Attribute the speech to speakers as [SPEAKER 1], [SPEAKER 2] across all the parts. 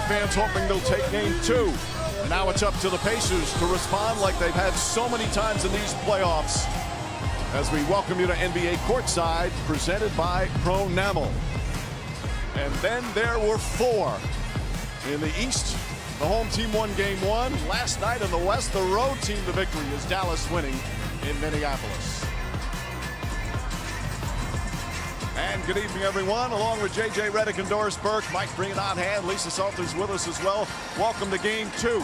[SPEAKER 1] fans hoping they'll take game 2. And now it's up to the Pacers to respond like they've had so many times in these playoffs. As we welcome you to NBA Courtside, presented by Pronamel. And then there were 4 in the East. The home team won game 1. Last night in the West, the road team the victory is Dallas winning in Minneapolis. And good evening, everyone. Along with JJ Redick and Doris Burke, Mike bring it on hand. Lisa Salters with us as well. Welcome to game 2.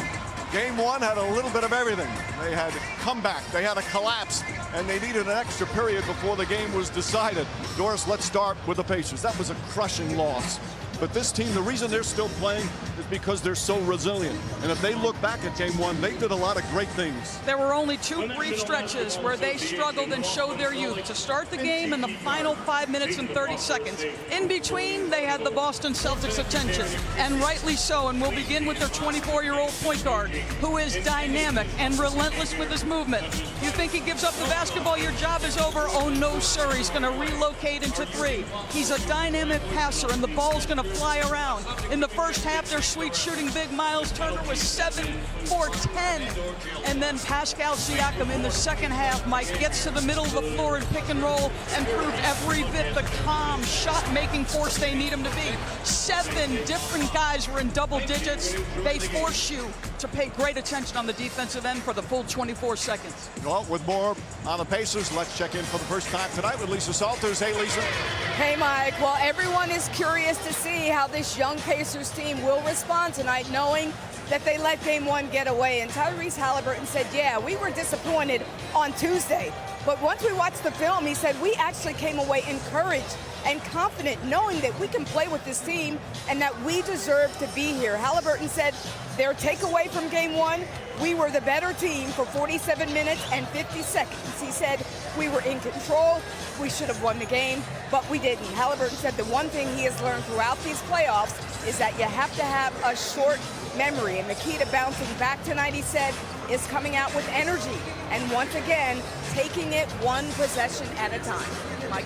[SPEAKER 1] Game 1 had a little bit of everything. They had comeback, they had a collapse, and they needed an extra period before the game was decided. Doris, let's start with the Pacers. That was a crushing loss. But this team, the reason they're still playing is because they're so resilient. And if they look back at game 1, they did a lot of great things.
[SPEAKER 2] There were only 2 brief stretches where they struggled and showed their youth. To start the game in the final 5 minutes and 30 seconds. In between, they had the Boston Celtics' attention, and rightly so. And we'll begin with their 24-year-old point guard, who is dynamic and relentless with his movement. You think he gives up the basketball, your job is over? Oh, no, sir. He's going to relocate into 3. He's a dynamic passer, and the ball's going to fly around. In the first half, their sweet shooting big Miles Turner was 7 for 10. And then Pascal Siakam in the second half, Mike, gets to the middle of the floor in pick and roll and proved every bit the calm shot-making force they need him to be. 7 different guys were in double digits. They force you to pay great attention on the defensive end for the full 24 seconds.
[SPEAKER 1] Well, with more on the Pacers, let's check in for the first time tonight with Lisa Salters. Hey, Lisa.
[SPEAKER 3] Hey, Mike. Well, everyone is curious to see how this young Pacers team will respond tonight, knowing that they let game 1 get away. And Tyrese Halliburton said, yeah, we were disappointed on Tuesday. But once we watched the film, he said, we actually came away encouraged and confident, knowing that we can play with this team and that we deserve to be here. Halliburton said their takeaway from game 1, we were the better team for 47 minutes and 50 seconds. He said we were in control, we should have won the game, but we didn't. Halliburton said the one thing he has learned throughout these playoffs is that you have to have a short memory, and the key to bouncing back tonight, he said, is coming out with energy and once again taking it one possession at a time. Mike.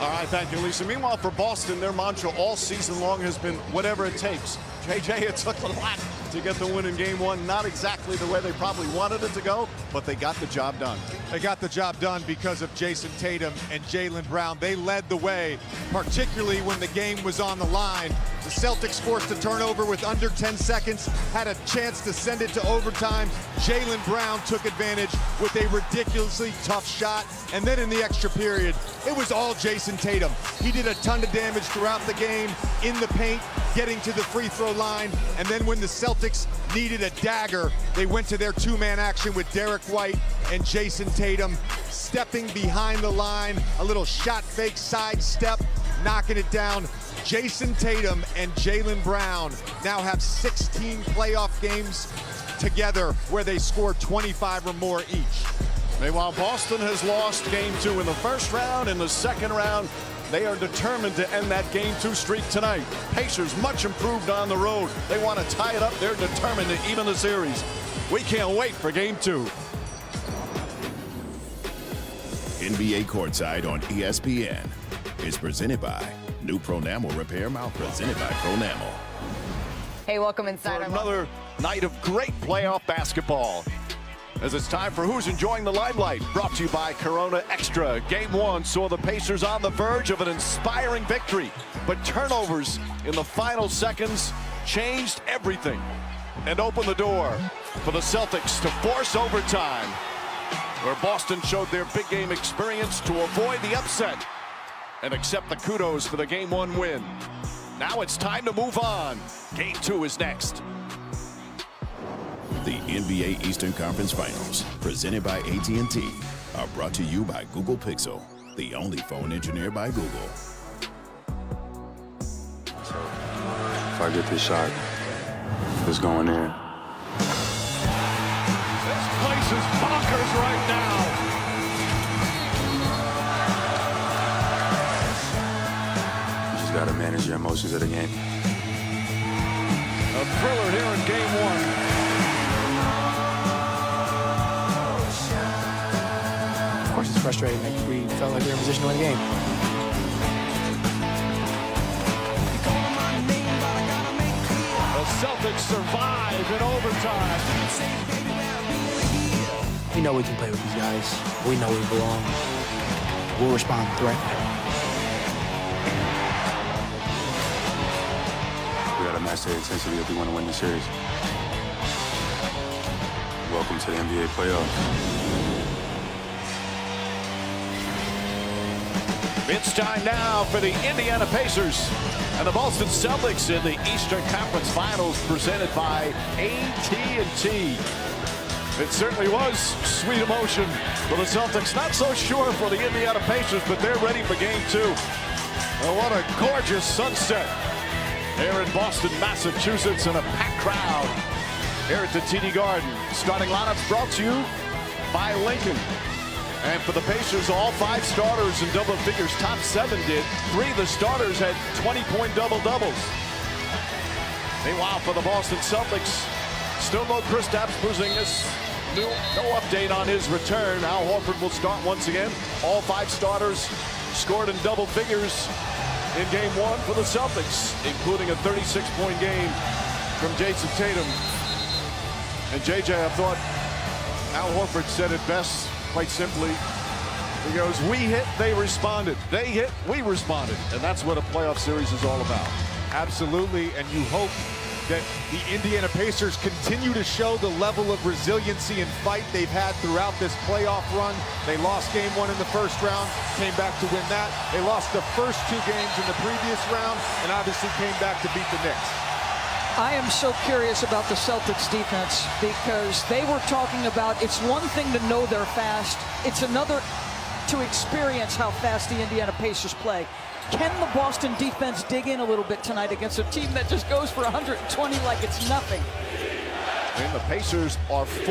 [SPEAKER 1] All right, thank you, Lisa. Meanwhile, for Boston, their mantra all season long has been whatever it takes. JJ, it took a lot to get the win in game 1. Not exactly the way they probably wanted it to go, but they got the job done.
[SPEAKER 4] They got the job done because of Jason Tatum and Jaylen Brown. They led the way, particularly when the game was on the line. The Celtics forced a turnover with under 10 seconds, had a chance to send it to overtime. Jaylen Brown took advantage with a ridiculously tough shot. And then in the extra period, it was all Jason Tatum. He did a ton of damage throughout the game in the paint, getting to the free throw line. And then when the Celtics needed a dagger, they went to their 2-man action with Derek White and Jason Tatum stepping behind the line, a little shot fake side step, knocking it down. Jason Tatum and Jaylen Brown now have 16 playoff games together where they score 25 or more each.
[SPEAKER 1] Meanwhile, Boston has lost game 2 in the first round. In the second round, they are determined to end that game 2 streak tonight. Pacers much improved on the road. They want to tie it up. They're determined to even the series. We can't wait for game 2.
[SPEAKER 5] NBA Courtside on ESPN is presented by New Pronamel Repair Mouth, presented by Pronamel.
[SPEAKER 3] Hey, welcome inside.
[SPEAKER 1] For another night of great playoff basketball. As it's time for Who's Enjoying the Limelight, brought to you by Corona Extra. Game 1 saw the Pacers on the verge of an inspiring victory, but turnovers in the final seconds changed everything and opened the door for the Celtics to force overtime, where Boston showed their big game experience to avoid the upset and accept the kudos for the Game 1 win. Now it's time to move on. Game 2 is next.
[SPEAKER 5] The NBA Eastern Conference Finals, presented by AT&T, are brought to you by Google Pixel, the only phone engineered by Google.
[SPEAKER 6] So, if I get this shot, it's going in.
[SPEAKER 1] This place is bonkers right now.
[SPEAKER 6] You just got to manage your emotions of the game.
[SPEAKER 1] A thriller here in game 1.
[SPEAKER 7] Of course, it's frustrating. Like, we felt like we were in position to win the game.
[SPEAKER 1] The Celtics survive in overtime.
[SPEAKER 7] We know we can play with these guys. We know we belong. We'll respond to threat.
[SPEAKER 6] We got to match the intensity if we want to win the series. Welcome to the NBA playoffs.
[SPEAKER 1] It's time now for the Indiana Pacers and the Boston Celtics in the Eastern Conference Finals, presented by AT&T. It certainly was sweet emotion for the Celtics. Not so sure for the Indiana Pacers, but they're ready for game 2. Well, what a gorgeous sunset here in Boston, Massachusetts, and a packed crowd here at the TD Garden. Starting lineups brought to you by Lincoln. And for the Pacers, all 5 starters in double figures. Top 7 did. 3 of the starters had 20-point double-doubles. Meanwhile, for the Boston Celtics, still no Kristaps Porzingis. No update on his return. Al Horford will start once again. All 5 starters scored in double figures in game 1 for the Celtics, including a 36-point game from Jason Tatum. And JJ, I thought Al Horford said it best. Quite simply, he goes, we hit, they responded. They hit, we responded. And that's what a playoff series is all about.
[SPEAKER 4] Absolutely, and you hope that the Indiana Pacers continue to show the level of resiliency and fight they've had throughout this playoff run. They lost game 1 in the first round, came back to win that. They lost the first 2 games in the previous round, and obviously came back to beat the Knicks.
[SPEAKER 2] I am so curious about the Celtics defense, because they were talking about it's one thing to know they're fast. It's another to experience how fast the Indiana Pacers play. Can the Boston defense dig in a little bit tonight against a team that just goes for 120 like it's nothing?
[SPEAKER 1] And the Pacers are 4